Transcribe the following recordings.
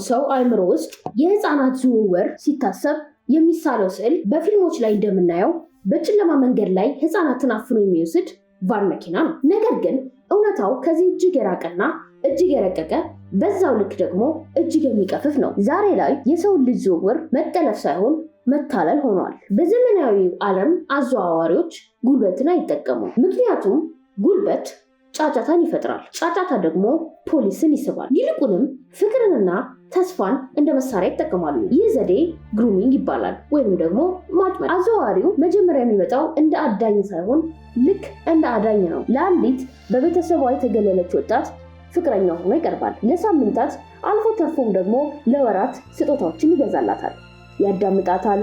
ሰው አእምሮ ውስጥ የህፃናት ዝውውር ሲታሰብ የሚሳለው ስዕል በፊልሞች ላይ እንደምናየው በጨለማ መንገድ ላይ ህፃናትን አፍኖ የሚወስድ ቫን መኪና ነው። ነገር ግን እውነታው ከዚህ እጅግ የራቀና እጅግ የረቀቀ በዛው ልክ ደግሞ እጅግ የሚቀፍፍ ነው። ዛሬ ላይ የሰው ልጅ ዝውውር መጠለፍ ሳይሆን መታለል ሆኗል። በዘመናዊው ዓለም አዘዋዋሪዎች ጉልበትን አይጠቀሙም። ምክንያቱም ጉልበት ጫጫታን ይፈጥራል። ጫጫታ ደግሞ ፖሊስን ይስባል። ይልቁንም ፍቅርንና ተስፋን እንደ መሳሪያ ይጠቀማሉ። ይህ ዘዴ ግሩሚንግ ይባላል፣ ወይም ደግሞ ማጥመድ። አዘዋዋሪው መጀመሪያ የሚመጣው እንደ አዳኝ ሳይሆን ልክ እንደ አዳኝ ነው። ለአንዲት በቤተሰቧ የተገለለች ወጣት ፍቅረኛ ሆኖ ይቀርባል። ለሳምንታት አልፎ ተርፎም ደግሞ ለወራት ስጦታዎችን ይገዛላታል፣ ያዳምጣታል።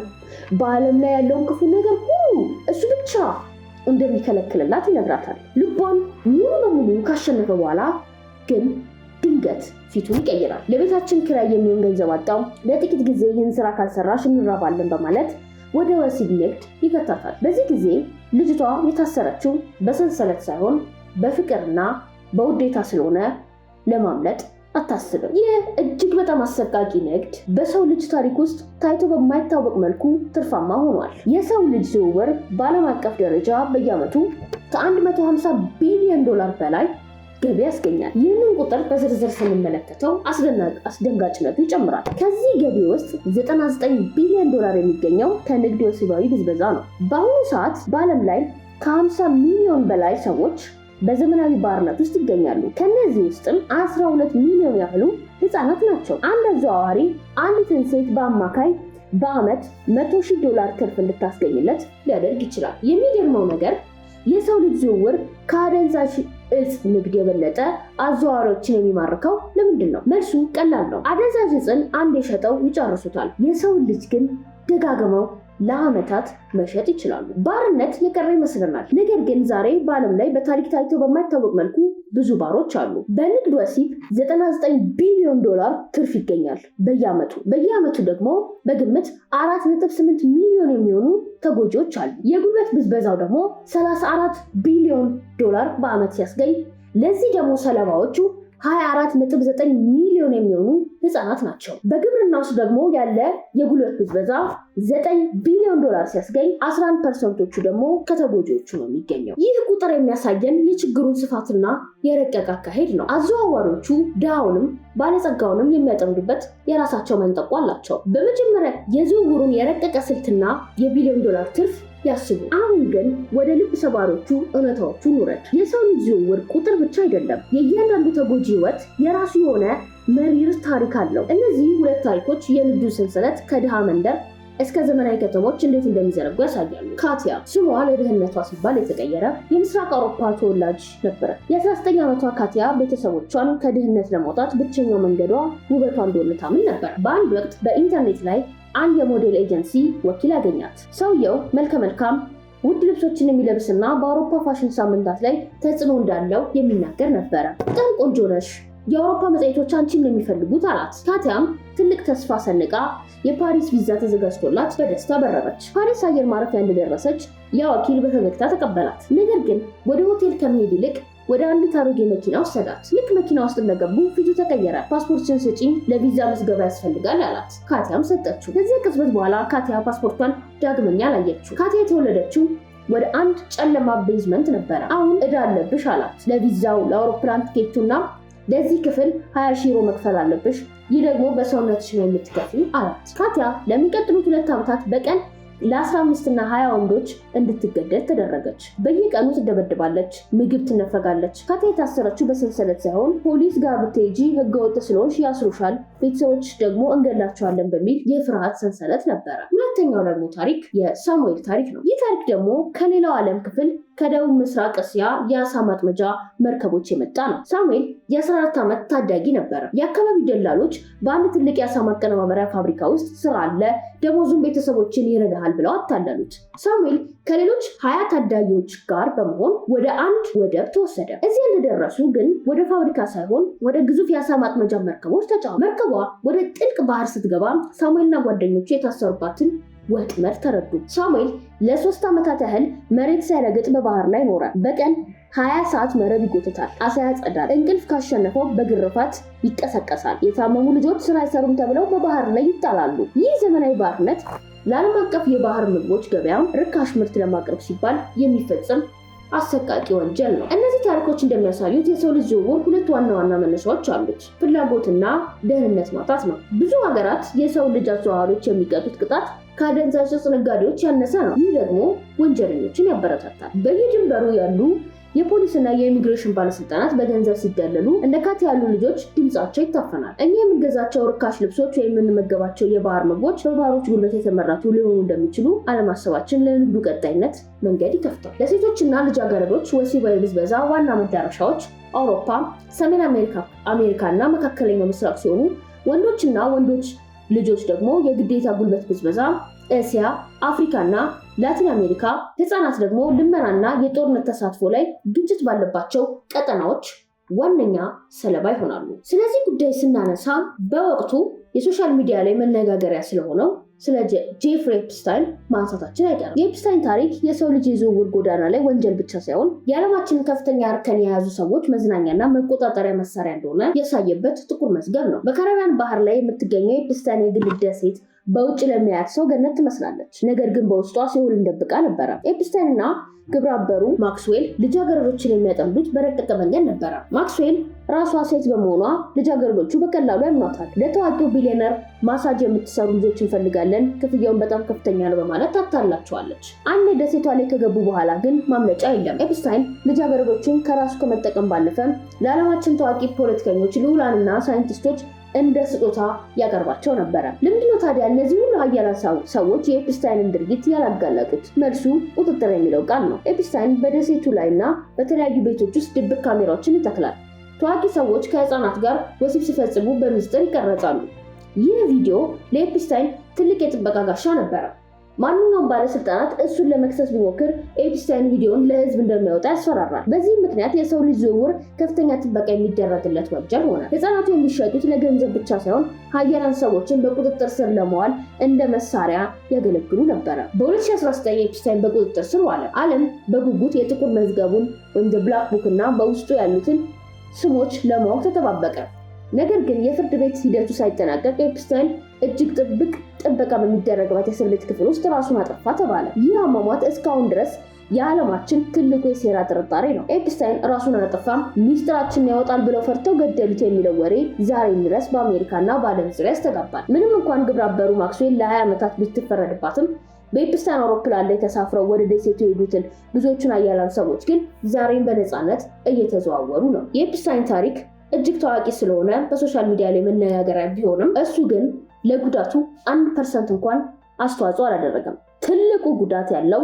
በዓለም ላይ ያለውን ክፉ ነገር ሁሉ እሱ ብቻ እንደሚከለክልላት ይነግራታል። ልቧን ሙሉ በሙሉ ካሸነፈ በኋላ ግን ድንገት ፊቱን ይቀይራል። ለቤታችን ኪራይ የሚሆን ገንዘብ አጣው፣ ለጥቂት ጊዜ ይህን ስራ ካልሰራሽ እንራባለን በማለት ወደ ወሲብ ንግድ ይከታታል። በዚህ ጊዜ ልጅቷ የታሰረችው በሰንሰለት ሳይሆን በፍቅርና በውዴታ ስለሆነ ለማምለጥ አታስብም። ይህ እጅግ በጣም አሰቃቂ ንግድ በሰው ልጅ ታሪክ ውስጥ ታይቶ በማይታወቅ መልኩ ትርፋማ ሆኗል። የሰው ልጅ ዝውውር በዓለም አቀፍ ደረጃ በየዓመቱ ከ150 ቢሊዮን ዶላር በላይ ገቢ ያስገኛል። ይህንን ቁጥር በዝርዝር ስንመለከተው አስደንጋጭነቱ ይጨምራል። ከዚህ ገቢ ውስጥ 99 ቢሊዮን ዶላር የሚገኘው ከንግድ ወሲባዊ ብዝበዛ ነው። በአሁኑ ሰዓት በዓለም ላይ ከ50 ሚሊዮን በላይ ሰዎች በዘመናዊ ባርነት ውስጥ ይገኛሉ። ከነዚህ ውስጥም 12 ሚሊዮን ያህሉ ህፃናት ናቸው። አንድ አዘዋዋሪ አንዲትን ሴት በአማካይ በአመት $100,000 ትርፍ እንድታስገኝለት ሊያደርግ ይችላል። የሚገርመው ነገር የሰው ልጅ ዝውውር ከአደንዛዥ እጽ ንግድ የበለጠ አዘዋዋሪዎችን የሚማርከው ለምንድን ነው? መልሱ ቀላል ነው። አደንዛዥ እጽን አንድ የሸጠው ይጨርሱታል። የሰው ልጅ ግን ደጋግመው ለዓመታት መሸጥ ይችላሉ። ባርነት የቀረ ይመስለናል። ነገር ግን ዛሬ በዓለም ላይ በታሪክ ታይቶ በማይታወቅ መልኩ ብዙ ባሮች አሉ። በንግድ ወሲብ 99 ቢሊዮን ዶላር ትርፍ ይገኛል በየዓመቱ ደግሞ በግምት 4.8 ሚሊዮን የሚሆኑ ተጎጂዎች አሉ። የጉልበት ብዝበዛው ደግሞ 34 ቢሊዮን ዶላር በዓመት ሲያስገኝ ለዚህ ደግሞ ሰለባዎቹ 24.9 ሚሊዮን የሚሆኑ ህፃናት ናቸው። በግብርና ውስጥ ደግሞ ያለ የጉልበት ብዝበዛ 9 ቢሊዮን ዶላር ሲያስገኝ 11%ዎቹ ደግሞ ከተጎጂዎቹ ነው የሚገኘው። ይህ ቁጥር የሚያሳየን የችግሩን ስፋትና የረቀቀ አካሄድ ነው። አዘዋዋሪዎቹ ድሃውንም ባለጸጋውንም የሚያጠምዱበት የራሳቸው መንጠቆ አላቸው። በመጀመሪያ የዝውውሩን የረቀቀ ስልትና የቢሊዮን ዶላር ትርፍ ያስቡ። አሁን ግን ወደ ልብ ሰባሪዎቹ እውነታዎቹ ውረድ። የሰው ልጅ ዝውውር ቁጥር ብቻ አይደለም። የእያንዳንዱ ተጎጂ ህይወት የራሱ የሆነ መሪር ታሪክ አለው። እነዚህ ሁለት ታሪኮች የንግዱ ሰንሰለት ከድሃ መንደር እስከ ዘመናዊ ከተሞች እንዴት እንደሚዘረጉ ያሳያሉ። ካቲያ ስሟ ለደህንነቷ ሲባል የተቀየረ የምስራቅ አውሮፓ ተወላጅ ነበረ። የ19 ዓመቷ ካቲያ ቤተሰቦቿን ከድህነት ለማውጣት ብቸኛው መንገዷ ውበቷ እንደሆነ ታምን ነበር። በአንድ ወቅት በኢንተርኔት ላይ አንድ የሞዴል ኤጀንሲ ወኪል ያገኛት። ሰውየው መልከ መልካም ውድ ልብሶችን የሚለብስና በአውሮፓ ፋሽን ሳምንታት ላይ ተጽዕኖ እንዳለው የሚናገር ነበረ። በጣም ቆንጆ ነሽ፣ የአውሮፓ መጽሔቶች አንቺን ነው የሚፈልጉት አላት። ካቲያም ትልቅ ተስፋ ሰንቃ የፓሪስ ቪዛ ተዘጋጅቶላት በደስታ በረረች። ፓሪስ አየር ማረፊያ እንደደረሰች ያ ወኪል በፈገግታ ተቀበላት። ነገር ግን ወደ ሆቴል ከመሄድ ይልቅ ወደ አንዲት አሮጌ መኪና ወሰዳት። ልክ መኪና ውስጥ እንደገቡ ፊቱ ተቀየረ። ፓስፖርትሽን ስጪኝ፣ ለቪዛ ምዝገባ ያስፈልጋል አላት። ካቲያም ሰጠችው። ከዚህ ቅጽበት በኋላ ካቲያ ፓስፖርቷን ዳግመኛ አላየችው። ካቲያ የተወለደችው ወደ አንድ ጨለማ ቤዝመንት ነበረ። አሁን ዕዳ አለብሽ አላት። ለቪዛው፣ ለአውሮፕላን ቲኬቱና ለዚህ ክፍል 20,000 ዩሮ መክፈል አለብሽ። ይህ ደግሞ በሰውነትሽ ነው የምትከፍይው አላት። ካቲያ ለሚቀጥሉት 2 ዓመታት በቀን ለ15 እና 20 ወንዶች እንድትገደል ተደረገች። በየቀኑ ትደበድባለች፣ ምግብ ትነፈጋለች። ካቲያ የታሰረችው በሰንሰለት ሳይሆን ፖሊስ ጋር ብትሄጂ ህገወጥ ስለሆንሽ ያስሩሻል፣ ቤተሰቦች ደግሞ እንገላቸዋለን በሚል የፍርሃት ሰንሰለት ነበረ። ሁለተኛው ደግሞ ታሪክ የሳሙኤል ታሪክ ነው። ይህ ታሪክ ደግሞ ከሌላው ዓለም ክፍል ከደቡብ ምስራቅ እስያ የአሳ ማጥመጃ መርከቦች የመጣ ነው። ሳሙኤል የ14 ዓመት ታዳጊ ነበረ። የአካባቢ ደላሎች በአንድ ትልቅ የአሳ ማቀነባበሪያ ፋብሪካ ውስጥ ስራ አለ፣ ደሞዙን ቤተሰቦችን ይረዳሃል ብለው አታለሉት። ሳሙኤል ከሌሎች 20 ታዳጊዎች ጋር በመሆን ወደ አንድ ወደብ ተወሰደ። እዚያ እንደደረሱ ግን ወደ ፋብሪካ ሳይሆን ወደ ግዙፍ የአሳ ማጥመጃ መርከቦች ተጫኑ። መርከቧ ወደ ጥልቅ ባህር ስትገባ ሳሙኤልና ጓደኞቹ የታሰሩባትን ወጥመድ ተረዱ። ሳሙኤል ለ3 ዓመታት ያህል መሬት ሳይረግጥ በባህር ላይ ኖረ። በቀን 20 ሰዓት መረብ ይጎትታል፣ አሳ ያጸዳል፣ እንቅልፍ ካሸነፈው በግርፋት ይቀሰቀሳል። የታመሙ ልጆች ስራ አይሰሩም ተብለው በባህር ላይ ይጣላሉ። ይህ ዘመናዊ ባርነት ለዓለም አቀፍ የባህር ምግቦች ገበያ ርካሽ ምርት ለማቅረብ ሲባል የሚፈጸም አሰቃቂ ወንጀል ነው። እነዚህ ታሪኮች እንደሚያሳዩት የሰው ልጅ ዝውውር ሁለት ዋና ዋና መነሻዎች አሉት፣ ፍላጎትና ደህንነት ማጣት ነው። ብዙ ሀገራት የሰው ልጅ አዘዋዋሪዎች የሚቀጡት ቅጣት ከአደንዛዥ ዕፅ ነጋዴዎች ያነሰ ነው። ይህ ደግሞ ወንጀለኞችን ያበረታታል። በየድንበሩ ያሉ የፖሊስና የኢሚግሬሽን ባለስልጣናት በገንዘብ ሲደለሉ እንደ ካት ያሉ ልጆች ድምጻቸው ይታፈናል። እኛ የምንገዛቸው ርካሽ ልብሶች ወይም የምንመገባቸው የባህር ምግቦች በባህሮች ጉልበት የተመረቱ ሊሆኑ እንደሚችሉ አለማሰባችን ለንግዱ ቀጣይነት መንገድ ይከፍታል። ለሴቶችና ልጃገረዶች ወሲባዊ ብዝበዛ ዋና መዳረሻዎች አውሮፓ፣ ሰሜን አሜሪካ እና መካከለኛው ምስራቅ ሲሆኑ ወንዶችና ወንዶች ልጆች ደግሞ የግዴታ ጉልበት ብዝበዛ እስያ፣ አፍሪካና ላቲን አሜሪካ፣ ህፃናት ደግሞ ልመናና የጦርነት ተሳትፎ ላይ ግጭት ባለባቸው ቀጠናዎች ዋነኛ ሰለባ ይሆናሉ። ስለዚህ ጉዳይ ስናነሳ በወቅቱ የሶሻል ሚዲያ ላይ መነጋገሪያ ስለሆነው ስለ ጄፍሪ ኤፕስታይን ማንሳታችን አይቀርም። የኤፕስታይን ታሪክ የሰው ልጅ የዝውውር ጎዳና ላይ ወንጀል ብቻ ሳይሆን የዓለማችን ከፍተኛ እርከን የያዙ ሰዎች መዝናኛና መቆጣጠሪያ መሳሪያ እንደሆነ ያሳየበት ጥቁር መዝገብ ነው። በካሪቢያን ባህር ላይ የምትገኘው የኤፕስታይን የግል ደሴት በውጭ ለሚያያት ሰው ገነት ትመስላለች። ነገር ግን በውስጧ ሲኦልን ደብቃ ነበረ። ኤፕስታይን እና ግብረ አበሩ ማክስዌል ልጃገረዶችን የሚያጠምዱት በረቀቀ መንገድ ነበረ። ማክስዌል ራሷ ሴት በመሆኗ ልጃገረዶቹ በቀላሉ ያምኗታል። ለታዋቂው ቢሊዮነር ማሳጅ የምትሰሩ ልጆች እንፈልጋለን፣ ክፍያውን በጣም ከፍተኛ ነው በማለት ታታላቸዋለች። አንድ ደሴቷ ላይ ከገቡ በኋላ ግን ማምለጫ የለም። ኤፕስታይን ልጃገረዶችን ከራሱ ከመጠቀም ባለፈ ለዓለማችን ታዋቂ ፖለቲከኞች፣ ልዑላንና ሳይንቲስቶች እንደ ስጦታ ያቀርባቸው ነበረ። ለምንድነው ታዲያ እነዚህ ሁሉ ኃያላን ሰዎች የኤፕስታይንን ድርጊት ያላጋለጡት? መልሱ ቁጥጥር የሚለው ቃል ነው። ኤፕስታይን በደሴቱ ላይና በተለያዩ ቤቶች ውስጥ ድብቅ ካሜራዎችን ይተክላል። ታዋቂ ሰዎች ከህፃናት ጋር ወሲብ ሲፈጽሙ በሚስጥር ይቀረጻሉ። ይህ ቪዲዮ ለኤፕስታይን ትልቅ የጥበቃ ጋሻ ነበረ። ማንኛውም ባለስልጣናት እሱን ለመክሰስ ቢሞክር ኤፕስታይን ቪዲዮን ለህዝብ እንደሚያወጣ ያስፈራራል። በዚህ ምክንያት የሰው ልጅ ዝውውር ከፍተኛ ጥበቃ የሚደረግለት ወንጀል ሆነ። ህፃናቱ የሚሸጡት ለገንዘብ ብቻ ሳይሆን ኃያላን ሰዎችን በቁጥጥር ስር ለመዋል እንደ መሳሪያ ያገለግሉ ነበረ። በ2019 ኤፕስታይን በቁጥጥር ስር ዋለ። ዓለም በጉጉት የጥቁር መዝገቡን ወይም ብላክ ቡክ እና በውስጡ ያሉትን ስሞች ለማወቅ ተጠባበቀ። ነገር ግን የፍርድ ቤት ሂደቱ ሳይጠናቀቅ ኤፕስታይን እጅግ ጥብቅ ጥበቃ በሚደረግበት የእስር ቤት ክፍል ውስጥ ራሱን አጠፋ ተባለ። ይህ አሟሟት እስካሁን ድረስ የዓለማችን ትልቁ የሴራ ጥርጣሬ ነው። ኤፕስታይን ራሱን አጠፋም ሚስጥራችንን ያወጣል ብለው ፈርተው ገደሉት የሚለው ወሬ ዛሬም ድረስ በአሜሪካና በዓለም ዙሪያ ያስተጋባል። ምንም እንኳን ግብረ አበሩ ማክስዌል ለ20 ዓመታት ብትፈረድባትም በኤፕስታይን አውሮፕላን ላይ ተሳፍረው ወደ ደሴቱ የሄዱትን ብዙዎቹን ኃያላን ሰዎች ግን ዛሬም በነፃነት እየተዘዋወሩ ነው። የኤፕስታይን ታሪክ እጅግ ታዋቂ ስለሆነ በሶሻል ሚዲያ ላይ መነጋገሪያ ቢሆንም እሱ ግን ለጉዳቱ 1% እንኳን አስተዋጽኦ አላደረገም። ትልቁ ጉዳት ያለው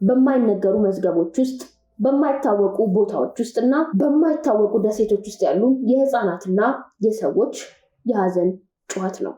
በማይነገሩ መዝገቦች ውስጥ፣ በማይታወቁ ቦታዎች ውስጥ እና በማይታወቁ ደሴቶች ውስጥ ያሉ የህፃናትና የሰዎች የሀዘን ጩኸት ነው።